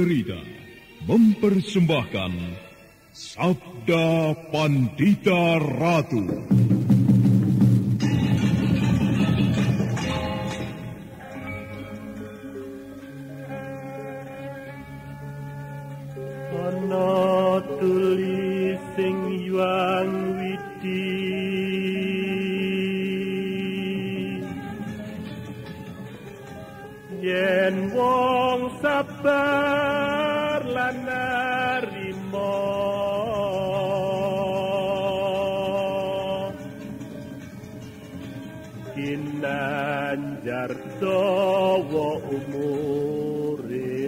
Cerita mempersembahkan Sabda Pandita Ratu. Ana tulis sing yuang witi yen wong sabar lan narima kinanjar dawa umure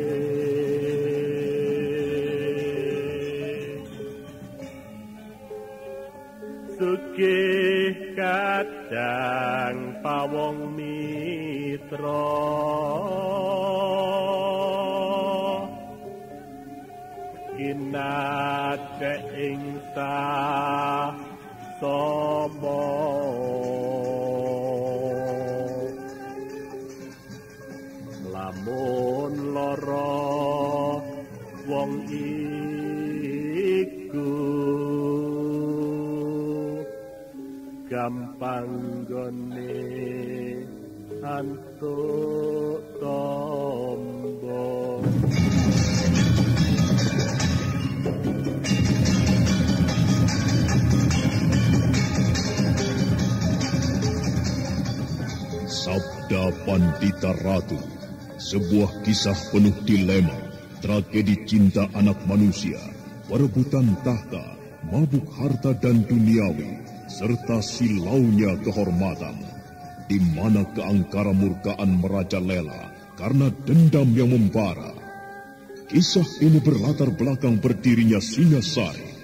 sugih kadang pawong mitra kinate ing somo lamun lara wong iku gampang gone antuk tombo. Sabda Pandita Ratu, sebuah kisah penuh dilema, tragedi cinta anak manusia, perebutan tahta, mabuk harta dan duniawi, serta silaunya kehormatan, di mana keangkara murkaan merajalela karena dendam yang membara. Kisah ini berlatar belakang berdirinya Singasari.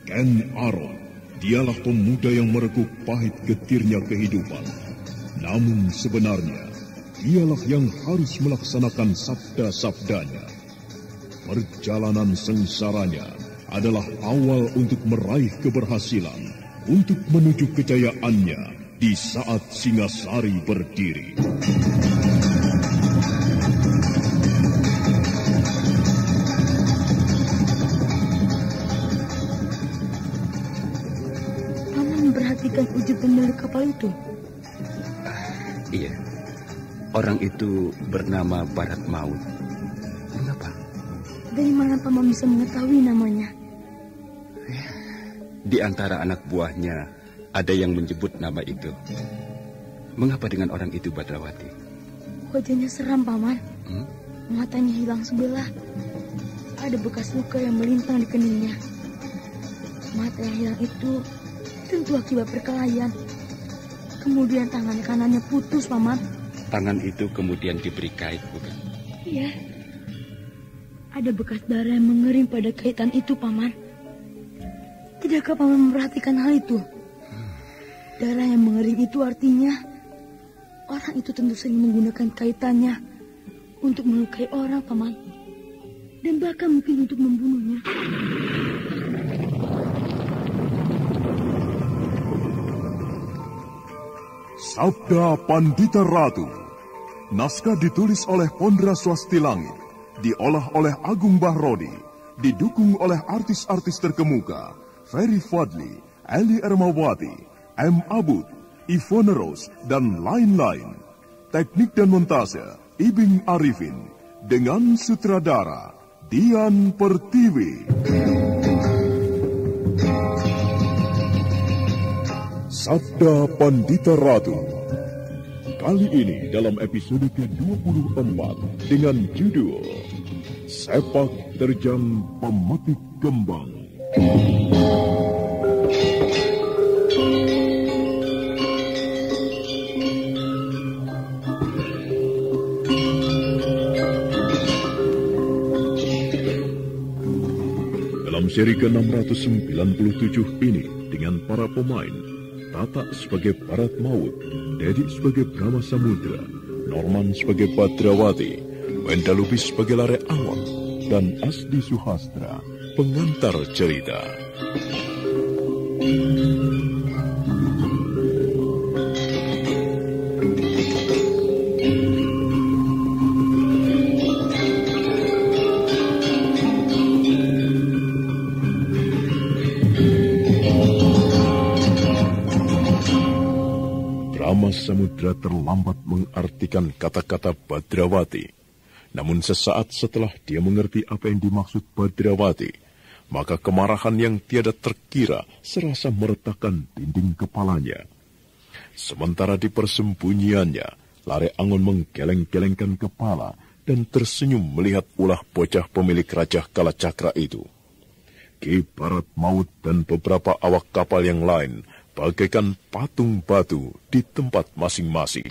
Ken Arok, dialah pemuda yang merekuk pahit getirnya kehidupan. Namun sebenarnya, dialah yang harus melaksanakan sabda-sabdanya. Perjalanan sengsaranya adalah awal untuk meraih keberhasilan, untuk menuju kejayaannya di saat Singasari berdiri. Paman memperhatikan ujung pemilik kapal itu? Iya, orang itu bernama Barat Maut. Mengapa? Dari mana Paman bisa mengetahui namanya? Di antara anak buahnya ada yang menyebut nama itu. Mengapa dengan orang itu, Badrawati? Wajahnya seram, Paman. Matanya hilang sebelah. Ada bekas luka yang melintang di keningnya. Mata yang hilang itu tentu akibat perkelahian. Kemudian tangan kanannya putus, Paman. Tangan itu kemudian diberi kait, bukan? Iya. Ada bekas darah yang mengering pada kaitan itu, Paman. Tidakkah Paman memperhatikan hal itu? Darah yang mengering itu artinya orang itu tentu sering menggunakan kaitannya untuk melukai orang, Paman. Dan bahkan mungkin untuk membunuhnya. Sabda Pandita Ratu. Naskah ditulis oleh Pondra Swasti Langit, diolah oleh Agung Bahrodi, didukung oleh artis-artis terkemuka Ferry Fadli, Eli Ermawati, M. Abud, Ivone Rose, dan lain-lain. Teknik dan montase Ibing Arifin, dengan sutradara Dian Pertiwi. Sabda Pandita Ratu. Kali ini dalam episode ke-24 dengan judul Sepak Terjang Pemetik Kembang. Dalam seri ke-697 ini dengan para pemain Tata sebagai Barat Maut, Dedi sebagai Brahma Samudra, Norman sebagai Badrawati, Wenda Lubis sebagai Lare Awang, dan Asdi Suhastra, pengantar cerita. Samudra terlambat mengartikan kata-kata Badrawati. Namun sesaat setelah dia mengerti apa yang dimaksud Badrawati, maka kemarahan yang tiada terkira serasa meretakkan dinding kepalanya. Sementara di persembunyiannya, Lare Angon menggeleng-gelengkan kepala dan tersenyum melihat ulah bocah pemilik Raja Kalacakra itu. Ki Barat Maut dan beberapa awak kapal yang lain bagaikan patung batu di tempat masing-masing.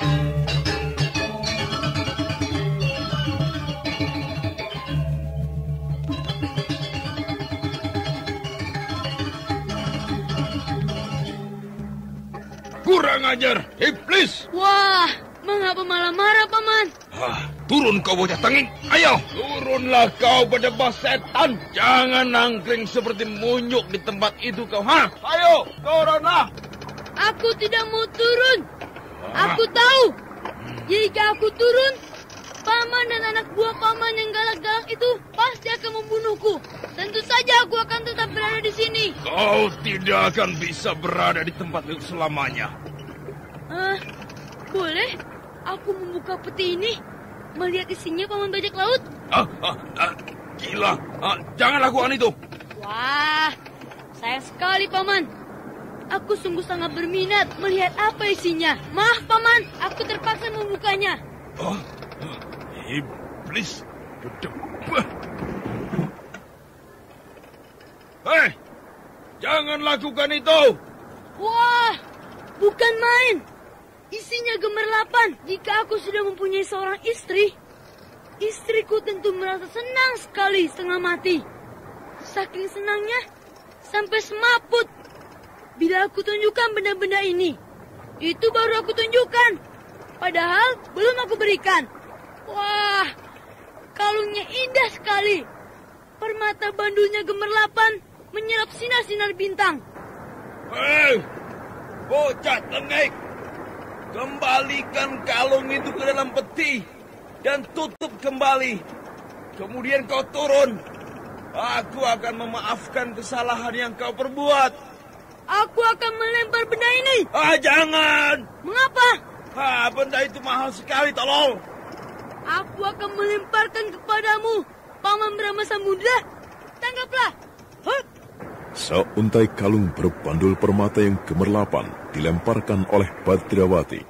Kurang ajar, iblis! Wah, mengapa malah marah, Paman? Turun kau bocah tengik, ayo! Turunlah kau berdebah setan! Jangan nangkring seperti munyuk di tempat itu kau, Ayo, turunlah! Aku tidak mau turun. Aku tahu, jika aku turun, Paman dan anak buah Paman yang galak-galak itu pasti akan membunuhku. Tentu saja aku akan tetap berada di sini. Kau tidak akan bisa berada di tempat itu selamanya. Boleh aku membuka peti ini, melihat isinya Paman Bajak Laut? Gila, jangan lakukan itu. Wah, sayang sekali Paman. Aku sungguh sangat berminat melihat apa isinya. Maaf Paman, aku terpaksa membukanya. Iblis berdebah. Hei, jangan lakukan itu. Wah, bukan main. Isinya gemerlapan. Jika aku sudah mempunyai seorang istri, istriku tentu merasa senang sekali setengah mati. Saking senangnya, sampai semaput. Bila aku tunjukkan benda-benda ini, itu baru aku tunjukkan. Padahal belum aku berikan. Wah, kalungnya indah sekali. Permata bandulnya gemerlapan, menyerap sinar-sinar bintang. Hei, bocah tengik. Kembalikan kalung itu ke dalam peti dan tutup kembali. Kemudian kau turun. Aku akan memaafkan kesalahan yang kau perbuat. Aku akan melempar benda ini. Jangan. Mengapa? Benda itu mahal sekali, tolong. Aku akan melemparkan kepadamu, Paman Brahma Samudra. Tangkaplah. Seuntai kalung berbandul permata yang gemerlapan dilemparkan oleh Badrawati.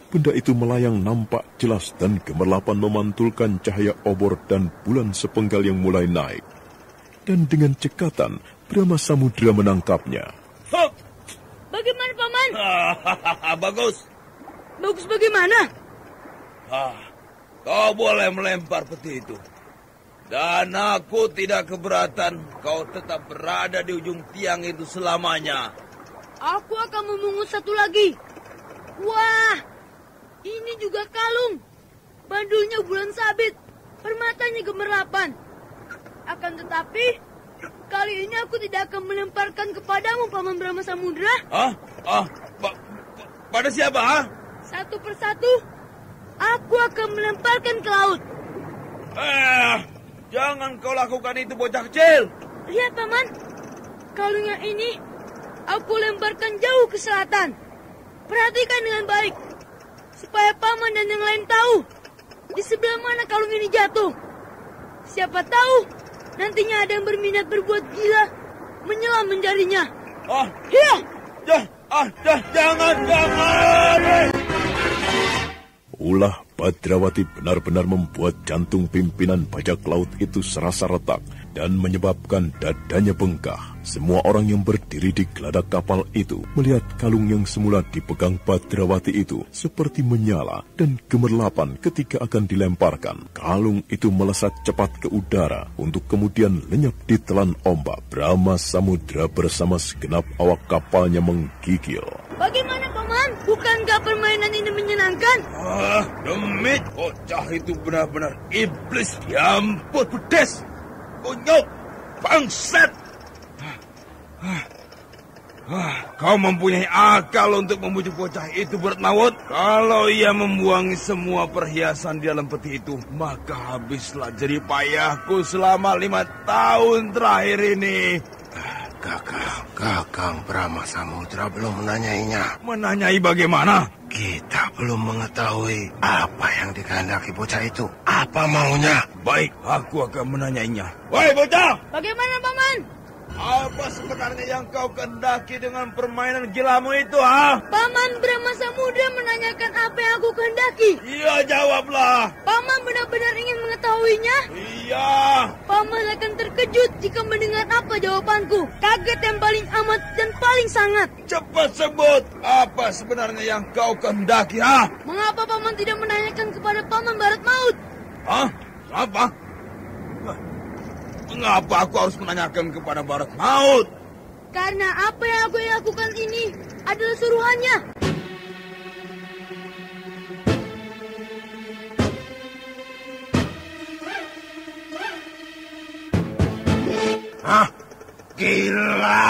Benda itu melayang nampak jelas dan gemerlapan memantulkan cahaya obor dan bulan sepenggal yang mulai naik. Dan dengan cekatan, Brahma Samudra menangkapnya. Bagaimana, Paman? Bagus. Bagus bagaimana? Kau boleh melempar peti itu. Dan aku tidak keberatan kau tetap berada di ujung tiang itu selamanya. Aku akan memungut satu lagi. Wah, ini juga kalung. Bandulnya bulan sabit. Permatanya gemerlapan. Akan tetapi, kali ini aku tidak akan melemparkan kepadamu, Paman Brahma Samudra. Pada siapa, Satu persatu, aku akan melemparkan ke laut. Jangan kau lakukan itu, bocah kecil. Lihat, Paman. Kalung yang ini, aku lemparkan jauh ke selatan. Perhatikan dengan baik, supaya Paman dan yang lain tahu di sebelah mana kalung ini jatuh. Siapa tahu nantinya ada yang berminat berbuat gila, menyelam mencarinya. Jangan. Ulah Badrawati benar-benar membuat jantung pimpinan bajak laut itu serasa retak dan menyebabkan dadanya bengkak. Semua orang yang berdiri di geladak kapal itu melihat kalung yang semula dipegang Badrawati itu seperti menyala dan gemerlapan ketika akan dilemparkan. Kalung itu melesat cepat ke udara untuk kemudian lenyap ditelan ombak. Brahma Samudra bersama segenap awak kapalnya menggigil. Bagaimana, Paman? Bukankah permainan ini menyenangkan? Demit, bocah itu benar-benar iblis. Ya ampun, pedes. Kunyuk, bangsat. Kau mempunyai akal untuk membujuk bocah itu bernawut. Kalau ia membuangi semua perhiasan di dalam peti itu, maka habislah jerih payahku selama 5 tahun terakhir ini. Kakang Brahma Samudra belum menanyainya. Menanyai bagaimana? Kita belum mengetahui apa yang dikehendaki bocah itu. Apa maunya? Baik, aku akan menanyainya. Woi bocah! Bagaimana, Paman? Apa sebenarnya yang kau kehendaki dengan permainan gilamu itu, ha? Paman Brahma Samudra menanyakan apa yang aku kehendaki. Iya, jawablah. Paman benar-benar ingin mengetahuinya? Iya. Paman akan terkejut jika mendengar apa jawabanku. Kaget yang paling amat dan paling sangat. Cepat sebut, apa sebenarnya yang kau kehendaki, ha? Mengapa Paman tidak menanyakan kepada Paman Barat Maut? Hah? Apa? Mengapa aku harus menanyakan kepada Barat Maut? Karena apa yang aku lakukan ini adalah suruhannya. Hah? Gila!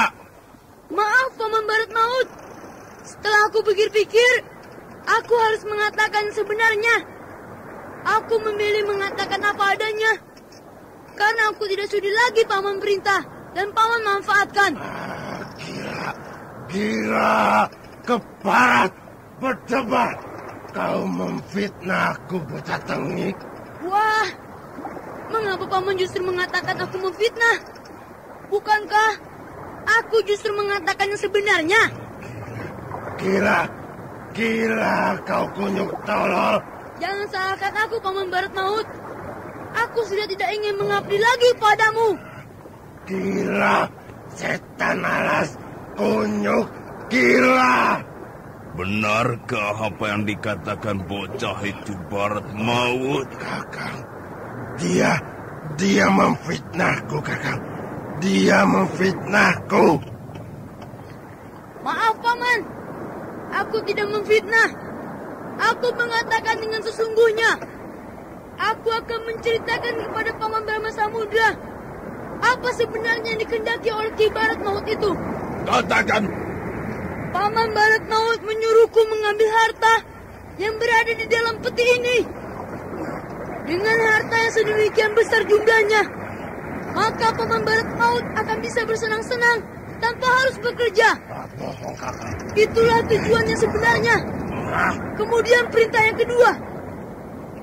Maaf, Paman Barat Maut. Setelah aku pikir-pikir, aku harus mengatakan sebenarnya. Aku memilih mengatakan apa adanya. Karena aku tidak sudi lagi Paman perintah dan Paman manfaatkan. Gila! Keparat! Berdebat! Kau memfitnah aku, bocah tengik. Wah, mengapa Paman justru mengatakan aku memfitnah? Bukankah aku justru mengatakan yang sebenarnya? Gila kau kunyuk tolol. Jangan salahkan aku, Paman Barat Maut. Aku sudah tidak ingin mengabdi lagi padamu. Gila, setan alas, kunyuk, gila. Benarkah apa yang dikatakan bocah itu, Barat Maut? Kakang, dia memfitnahku, Kakang. Dia memfitnahku. Maaf, Paman. Aku tidak memfitnah. Aku mengatakan dengan sesungguhnya. Aku akan menceritakan kepada Paman Brahma Samudra apa sebenarnya yang dikehendaki oleh Ki Barat Maut itu. Katakan. Paman Barat Maut menyuruhku mengambil harta yang berada di dalam peti ini. Dengan harta yang sedemikian besar jumlahnya, maka Paman Barat Maut akan bisa bersenang-senang tanpa harus bekerja. Itulah tujuannya sebenarnya. Kemudian perintah yang kedua,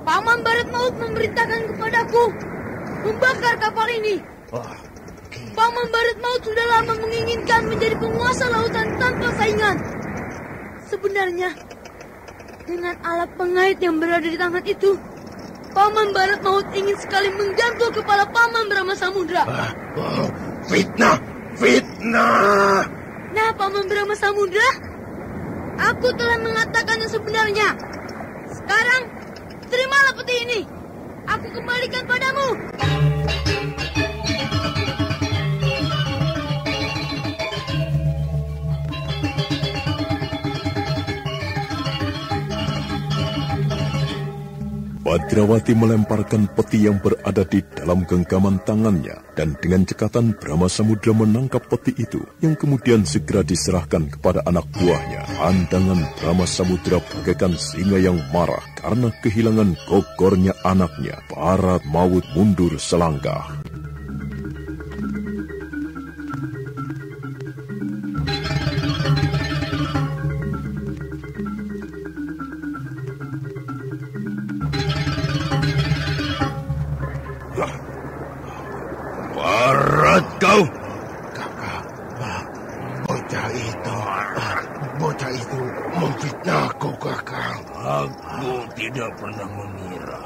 Paman Barat Maut memerintahkan kepadaku membakar kapal ini. Paman Barat Maut sudah lama menginginkan menjadi penguasa lautan tanpa saingan. Sebenarnya, dengan alat pengait yang berada di tangan itu, Paman Barat Maut ingin sekali menggantung kepala Paman Brahma Samudra. Fitnah! Nah, Paman Brahma Samudra, aku telah mengatakan yang sebenarnya. Sekarang, terimalah peti ini. Aku kembalikan padamu. Badrawati melemparkan peti yang berada di dalam genggaman tangannya dan dengan cekatan Brahma Samudra menangkap peti itu yang kemudian segera diserahkan kepada anak buahnya. Pandangan Brahma Samudra bagaikan singa yang marah karena kehilangan gogornya anaknya. Barat Maut mundur selangkah. Barat kau! Kakak, bocah itu memfitnahku, Kakak. Aku tidak pernah mengira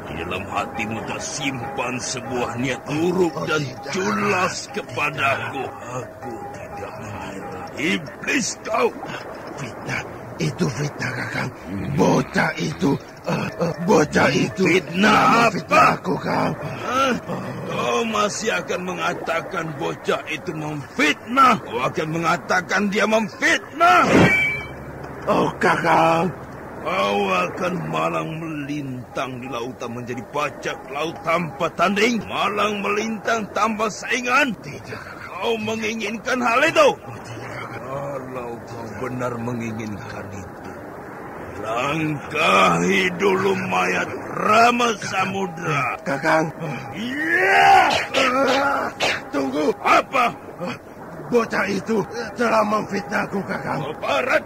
di dalam hatimu tersimpan sebuah niat buruk dan culas kepadaku. Aku tidak mengira. Iblis kau! Fitnah, Kakak. Bocah itu fitnah apa? Aku, Kang. Kau masih akan mengatakan bocah itu memfitnah? Kau akan mengatakan dia memfitnah? Oh, Kakak. Kau akan malang melintang di lautan menjadi bajak laut tanpa tanding? Malang melintang tanpa saingan? Tidak. Kau menginginkan hal itu? Kalau kau benar menginginkan itu, langkahi dulu mayat Brahma Samudra. Kakang. Iya! Tunggu. Apa? bocah itu telah memfitnahku, Kakang. Barat.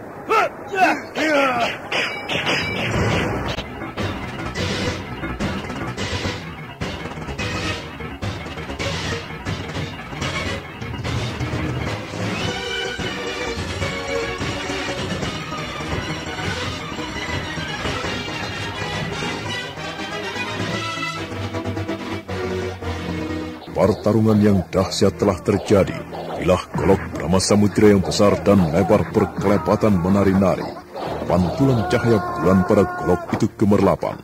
Pertarungan yang dahsyat telah terjadi. Bilah golok Brahma Samudra yang besar dan lebar berkelepatan menari-nari. Pantulan cahaya bulan pada golok itu gemerlapan.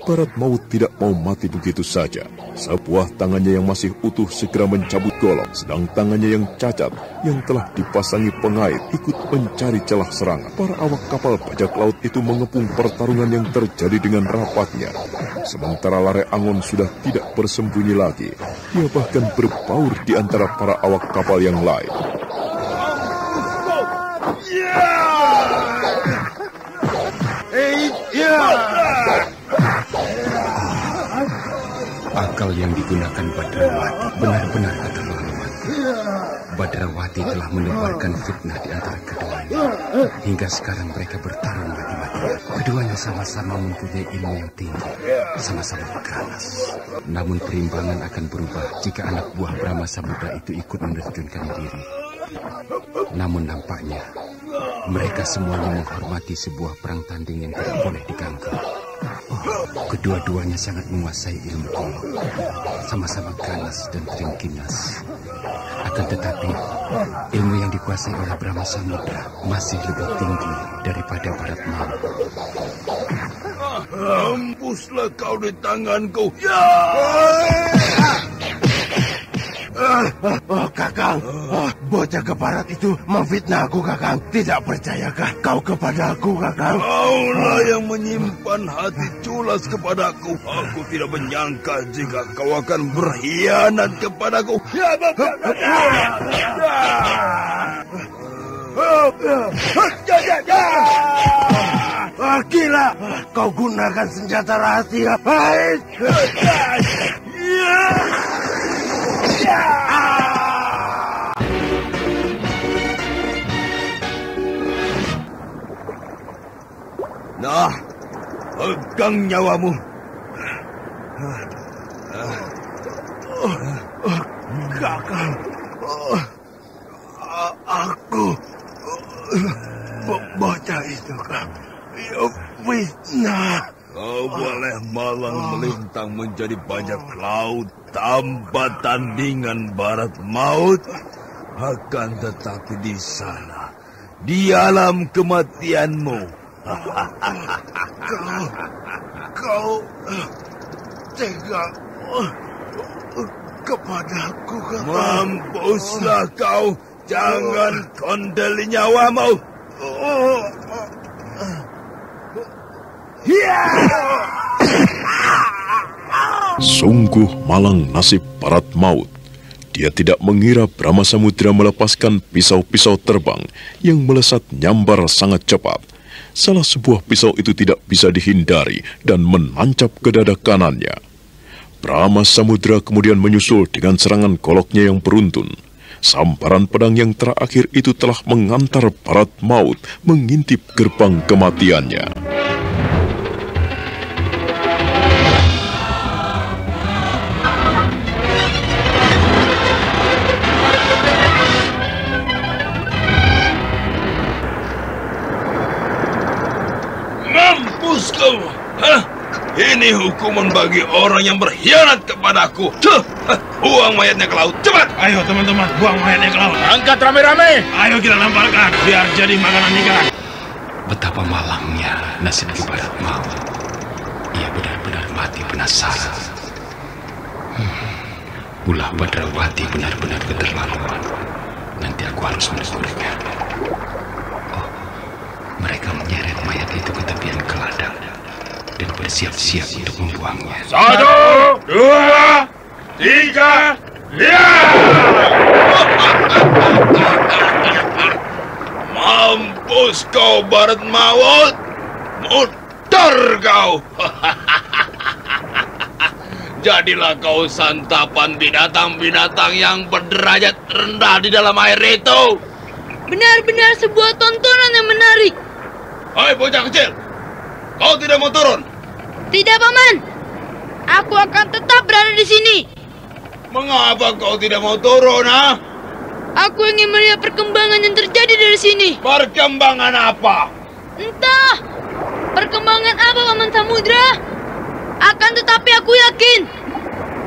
Barat Maut tidak mau mati begitu saja. Sebuah tangannya yang masih utuh segera mencabut golok, sedang tangannya yang cacat, yang telah dipasangi pengait, ikut mencari celah serangan. Para awak kapal bajak laut itu mengepung pertarungan yang terjadi dengan rapatnya. Sementara Lare Angon sudah tidak bersembunyi lagi. Dia bahkan berbaur di antara para awak kapal yang lain. Akal yang digunakan Badrawati benar-benar keterlaluan. Badrawati telah menebarkan fitnah di antara keduanya. Hingga sekarang mereka bertarung mati-mati. Keduanya sama-sama mempunyai ilmu yang tinggi, sama-sama ganas. Namun perimbangan akan berubah jika anak buah Brahma Samudra itu ikut menerjunkan diri. Namun nampaknya mereka semuanya menghormati sebuah perang tanding yang tidak boleh diganggu. Kedua-duanya sangat menguasai ilmu golok, sama-sama ganas dan teringkinas. Akan tetapi, ilmu yang dikuasai oleh Brahma Samudra masih lebih tinggi daripada Barat Maut. Hembuslah kau di tanganku. Ya! Kakang, bocah ke barat itu memfitnah aku, Kakang. Tidak percayakah kau kepada aku, Kakang? Kaulah yang menyimpan hati culas kepadaku. Aku tidak menyangka jika kau akan berkhianat kepadaku. Gila, kau gunakan senjata rahasia. Nah, pegang nyawamu. Kakang, aku bocah itu, Kang. Fitnah. Kau boleh malang melintang menjadi bajak laut tanpa tandingan Barat Maut. Akan tetapi di sana, di alam kematianmu, kau tega kepadaku, Kakang. Mampuslah kau, jangan kondeli nyawamu. Sungguh malang nasib Barat Maut. Dia tidak mengira Brahma Samudra melepaskan pisau-pisau terbang yang melesat nyambar sangat cepat. Salah sebuah pisau itu tidak bisa dihindari dan menancap ke dada kanannya. Brahma Samudra kemudian menyusul dengan serangan goloknya yang beruntun. Sambaran pedang yang terakhir itu telah mengantar Barat Maut mengintip gerbang kematiannya. Mampus kau! Hah? Ini hukuman bagi orang yang berkhianat kepadaku. Buang mayatnya ke laut, cepat! Ayo teman-teman, buang mayatnya ke laut. Angkat rame-rame! Ayo kita lemparkan, biar jadi makanan ikan. Betapa malangnya nasib Ki Barat Maut. Ia benar-benar mati penasaran. Ulah Badrawati benar-benar keterlaluan. Nanti aku harus menegurnya. Oh, mereka menyeret mayat itu ke tepian ke ladang dan bersiap-siap untuk membuangnya. 1, 2, 3, ya! Mampus kau Barat Maut, muter kau! Jadilah kau santapan binatang-binatang yang berderajat rendah di dalam air itu. Benar-benar sebuah tontonan yang menarik. Hai bocah kecil, kau tidak mau turun? Tidak, Paman. Aku akan tetap berada di sini. Mengapa kau tidak mau turun, ha? Aku ingin melihat perkembangan yang terjadi dari sini. Perkembangan apa? Entah perkembangan apa, Paman Samudra. Akan tetapi aku yakin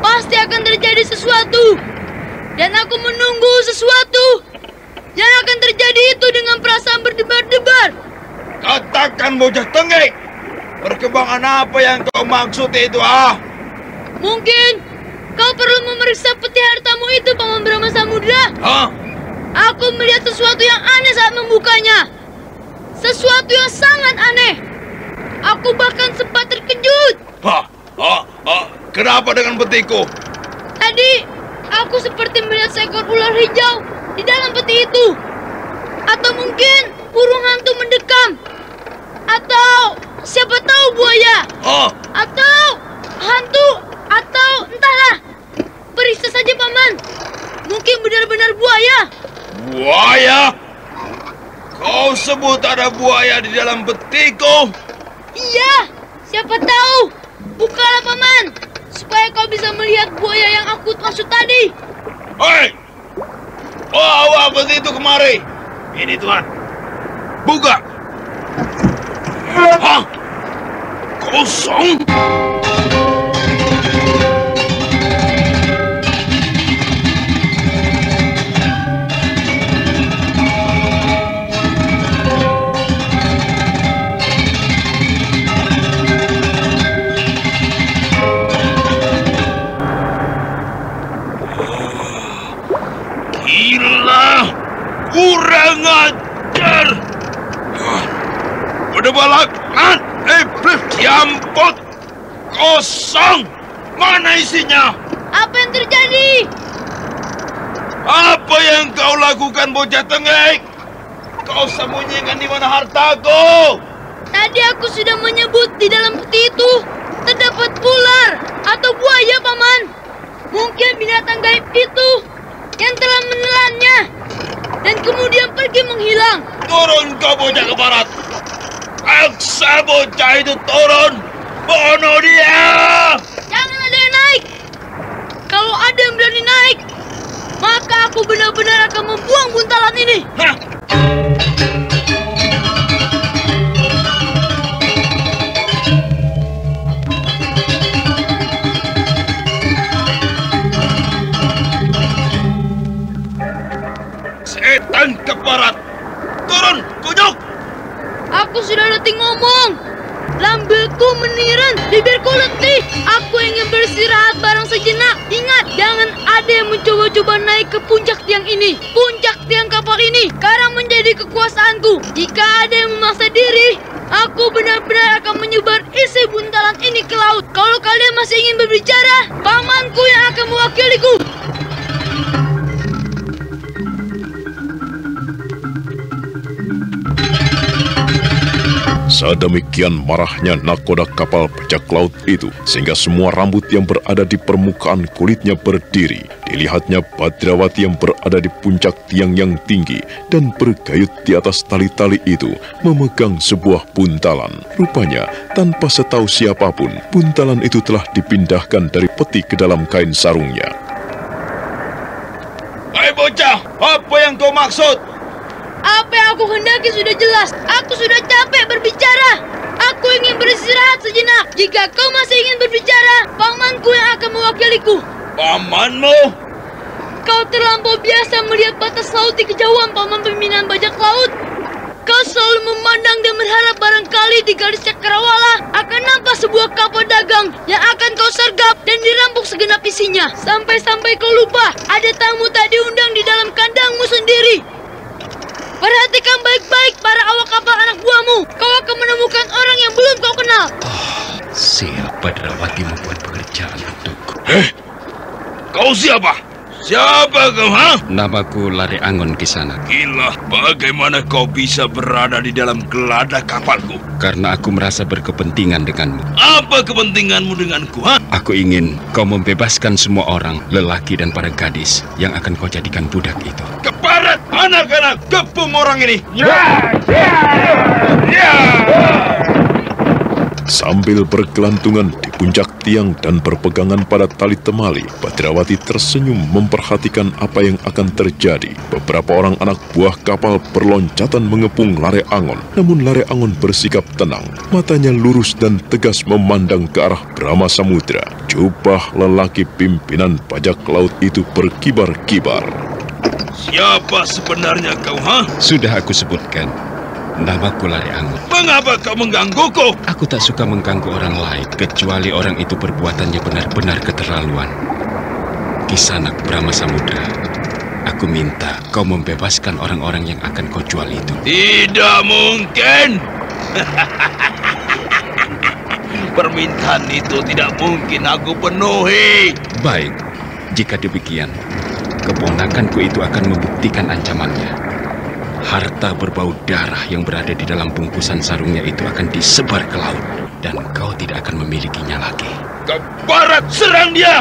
pasti akan terjadi sesuatu. Dan aku menunggu sesuatu yang akan terjadi itu dengan perasaan berdebar-debar. Katakan bocah tenggek, perkembangan apa yang kau maksud itu, ah? Mungkin kau perlu memeriksa peti hartamu itu, Paman Brahma Samudra. Hah? Aku melihat sesuatu yang aneh saat membukanya. Sesuatu yang sangat aneh. Aku bahkan sempat terkejut. Kenapa dengan petiku? Tadi aku seperti melihat seekor ular hijau di dalam peti itu. Atau mungkin burung hantu mendekam. Atau siapa tahu buaya. Atau hantu. Atau entahlah. Periksa saja, Paman. Mungkin benar-benar buaya. Buaya? Kau sebut ada buaya di dalam petiku? Iya, siapa tahu. Bukalah, Paman, supaya kau bisa melihat buaya yang aku maksud tadi. Hei! Bawa peti itu kemari. Ini, Tuhan. Buka. Hah? Kosong? Kurang ajar. Udah balak, iblis jampot. Kosong. Mana isinya? Apa yang terjadi? Apa yang kau lakukan, bocah tenggek? Kau sembunyikan di mana hartaku? Tadi aku sudah menyebut di dalam peti itu terdapat ular atau buaya, Paman. Mungkin binatang gaib itu yang telah menelannya dan kemudian pergi menghilang. Turun kau bocah ke barat. Paksa bocah itu turun. Bunuh dia. Jangan ada yang naik. Kalau ada yang berani naik, maka aku benar-benar akan membuang buntalan ini. Hah? Setan keparat. Turun, kunyuk. Aku sudah letih ngomong. Lambelku meniran, bibirku letih. Aku ingin beristirahat bareng sejenak. Ingat, jangan ada yang mencoba-coba naik ke puncak tiang ini. Puncak tiang kapal ini sekarang menjadi kekuasaanku. Jika ada yang memaksa diri, aku benar-benar akan menyebar isi buntalan ini ke laut. Kalau kalian masih ingin berbicara, pamanku yang akan mewakiliku. Sedemikian marahnya nakoda kapal bajak laut itu, sehingga semua rambut yang berada di permukaan kulitnya berdiri. Dilihatnya Badrawati yang berada di puncak tiang yang tinggi dan bergayut di atas tali-tali itu, memegang sebuah buntalan. Rupanya, tanpa setahu siapapun, buntalan itu telah dipindahkan dari peti ke dalam kain sarungnya. Hai bocah, apa yang kau maksud? Apa yang aku hendaki sudah jelas. Aku sudah capek berbicara. Aku ingin beristirahat sejenak. Jika kau masih ingin berbicara, pamanku yang akan mewakiliku. Pamanmu? Kau terlampau biasa melihat batas laut di kejauhan, paman pimpinan bajak laut. Kau selalu memandang dan berharap barangkali di garis cakrawala akan nampak sebuah kapal dagang yang akan kau sergap dan dirampok segenap isinya. Sampai-sampai kau lupa ada tamu tak diundang di dalam kandangmu sendiri. Perhatikan baik-baik para awak kapal anak buahmu. Kau akan menemukan orang yang belum kau kenal. Siapa Badrawati membuat pekerjaan untukku? Kau siapa? Siapa kau, ha? Namaku Lare Angon Kisanak. Gila, bagaimana kau bisa berada di dalam geladak kapalku? Karena aku merasa berkepentingan denganmu. Apa kepentinganmu denganku, ha? Aku ingin kau membebaskan semua orang, lelaki dan para gadis yang akan kau jadikan budak itu. Keparat, anak-anak, kepung orang ini. Sambil bergelantungan di puncak tiang dan berpegangan pada tali temali, Badrawati tersenyum memperhatikan apa yang akan terjadi. Beberapa orang anak buah kapal berloncatan mengepung Lare Angon. Namun Lare Angon bersikap tenang. Matanya lurus dan tegas memandang ke arah Brahma Samudra. Jubah lelaki pimpinan bajak laut itu berkibar-kibar. Siapa sebenarnya kau, ha? Sudah aku sebutkan. Namaku Lare Angon. Mengapa kau menggangguku? Aku tak suka mengganggu orang lain, kecuali orang itu perbuatannya benar-benar keterlaluan. Kisanak Brahma Samudra, aku minta kau membebaskan orang-orang yang akan kau jual itu. Tidak mungkin. Permintaan itu tidak mungkin aku penuhi. Baik, jika demikian, keponakanku itu akan membuktikan ancamannya. Harta berbau darah yang berada di dalam bungkusan sarungnya itu akan disebar ke laut, dan kau tidak akan memilikinya lagi. Ke barat, serang dia!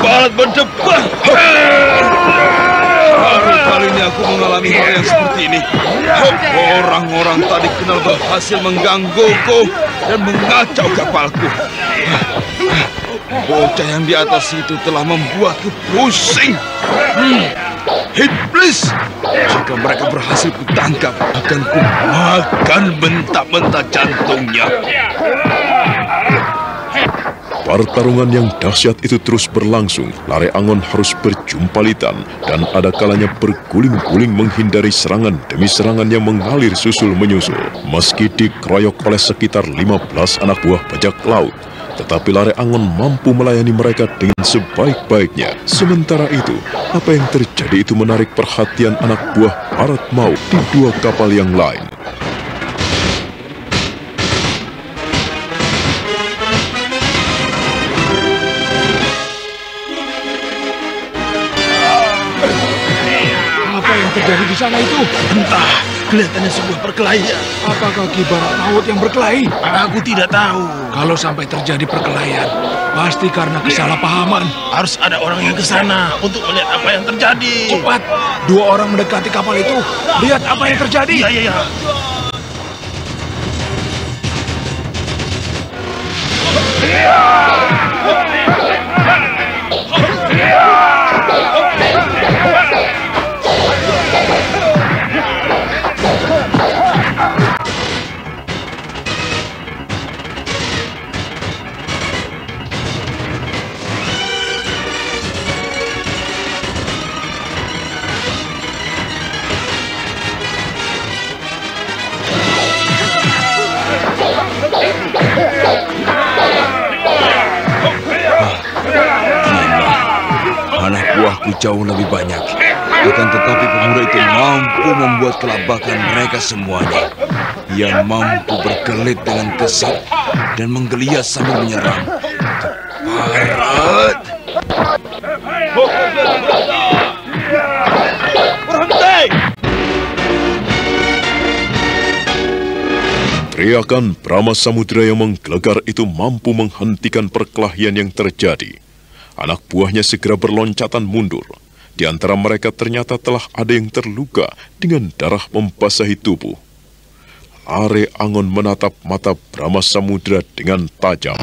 Barat berdebar. Baru kali ini aku mengalami hal yang seperti ini. Orang-orang tadi kenal berhasil menggangguku dan mengacau kapalku. Bocah yang di atas itu telah membuatku pusing. Iblis! Jika mereka berhasil kutangkap, akan kumakan bentak-bentak jantungnya. Pertarungan yang dahsyat itu terus berlangsung. Lare Angon harus berjumpalitan dan ada kalanya berguling-guling menghindari serangan demi serangan yang mengalir susul menyusul. Meski dikeroyok oleh sekitar 15 anak buah bajak laut, tetapi Lare Angon mampu melayani mereka dengan sebaik-baiknya. Sementara itu, apa yang terjadi itu menarik perhatian anak buah Bharat Maut di dua kapal yang lain. Terjadi di sana itu? Entah, kelihatannya sebuah perkelahian. Apakah Ki Bharat Maut yang berkelahi? Aku tidak tahu. Kalau sampai terjadi perkelahian, pasti karena kesalahpahaman. Harus ada orang yang ke sana untuk melihat apa yang terjadi. Cepat, 2 orang mendekati kapal itu. Lihat apa yang terjadi. Iya. Anak buahku jauh lebih banyak. Akan tetapi pemuda itu mampu membuat kelabakan mereka semuanya. Ia mampu berkelit dengan kesat dan menggeliat sambil menyerang. Barat! Berhenti! Teriakan Brahma Samudra yang menggelegar itu mampu menghentikan perkelahian yang terjadi. Anak buahnya segera berloncatan mundur. Di antara mereka ternyata telah ada yang terluka dengan darah membasahi tubuh. Lare Angon menatap mata Brahma Samudra dengan tajam.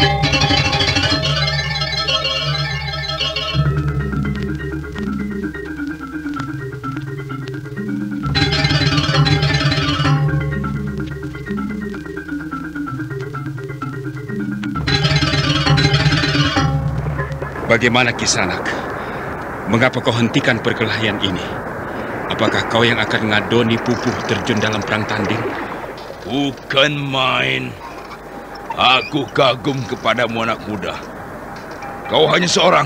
Bagaimana Kisanak? Mengapa kau hentikan perkelahian ini? Apakah kau yang akan ngadoni pupuh terjun dalam perang tanding? Bukan main. Aku kagum kepadamu anak muda. Kau hanya seorang,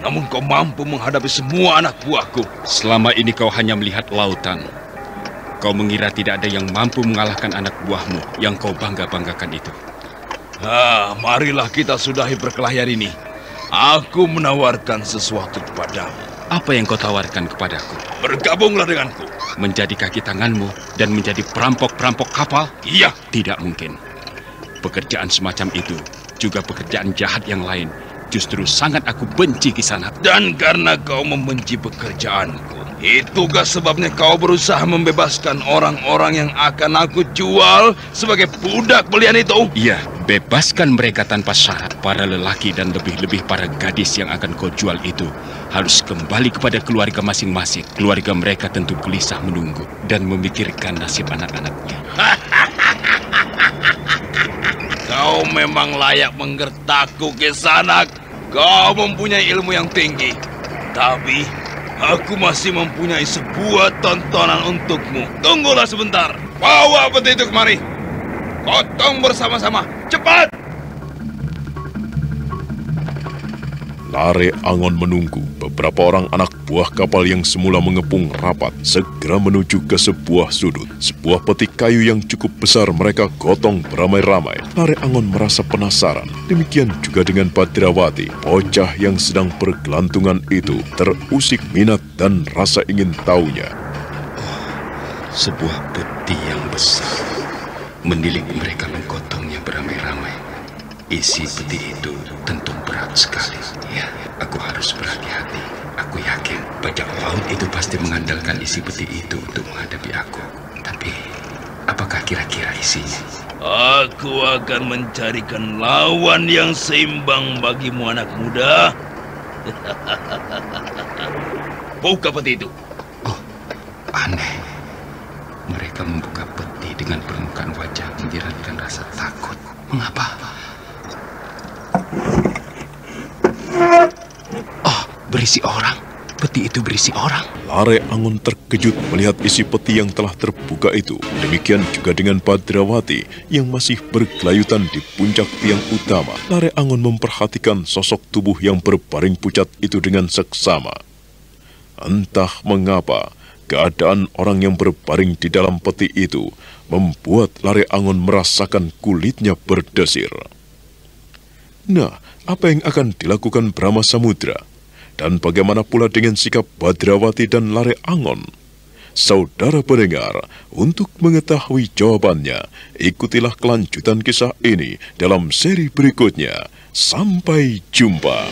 namun kau mampu menghadapi semua anak buahku. Selama ini kau hanya melihat lautan. Kau mengira tidak ada yang mampu mengalahkan anak buahmu yang kau bangga-banggakan itu. Marilah kita sudahi perkelahian ini. Aku menawarkan sesuatu kepadamu. Apa yang kau tawarkan kepadaku? Bergabunglah denganku. Menjadi kaki tanganmu dan menjadi perampok-perampok kapal? Iya. Tidak mungkin. Pekerjaan semacam itu, juga pekerjaan jahat yang lain, justru sangat aku benci Kisanak. Dan karena kau membenci pekerjaanku, itukah sebabnya kau berusaha membebaskan orang-orang yang akan aku jual sebagai budak belian itu? Iya, bebaskan mereka tanpa syarat. Para lelaki dan lebih-lebih para gadis yang akan kau jual itu harus kembali kepada keluarga masing-masing. Keluarga mereka tentu gelisah menunggu dan memikirkan nasib anak-anaknya. Kau memang layak menggertakku, Kisanak. Kau mempunyai ilmu yang tinggi. Tapi aku masih mempunyai sebuah tontonan untukmu. Tunggulah sebentar. Bawa peti itu kemari. Potong bersama-sama. Cepat! Lare Angon menunggu beberapa orang anak buah kapal yang semula mengepung rapat segera menuju ke sebuah sudut. Sebuah peti kayu yang cukup besar mereka gotong beramai-ramai. Lare Angon merasa penasaran. Demikian juga dengan Badrawati. Bocah yang sedang bergelantungan itu terusik minat dan rasa ingin tahunya. Sebuah peti yang besar. Menilik mereka menggotongnya beramai-ramai. Isi peti itu tentu berat sekali. Ya, aku harus berhati-hati. Aku yakin bajak laut itu pasti mengandalkan isi peti itu untuk menghadapi aku. Tapi, apakah kira-kira isinya? Aku akan mencarikan lawan yang seimbang bagimu, anak muda. Buka peti itu. Oh, aneh. Mereka membuka peti dengan permukaan wajah menyiratkan rasa takut. Mengapa? Oh, berisi orang. Peti itu berisi orang. Lare Angon terkejut melihat isi peti yang telah terbuka itu. Demikian juga dengan Badrawati yang masih bergelayutan di puncak tiang utama. Lare Angon memperhatikan sosok tubuh yang berbaring pucat itu dengan seksama. Entah mengapa, keadaan orang yang berbaring di dalam peti itu membuat Lare Angon merasakan kulitnya berdesir. Nah, apa yang akan dilakukan Brahma Samudra? Dan bagaimana pula dengan sikap Badrawati dan Lare Angon? Saudara pendengar, untuk mengetahui jawabannya, ikutilah kelanjutan kisah ini dalam seri berikutnya. Sampai jumpa.